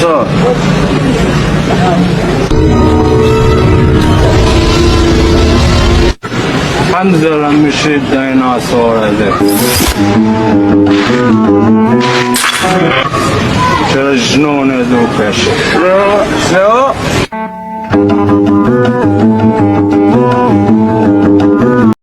صار حنزل مش الديناصور هذاك شو الجنون هذوك شو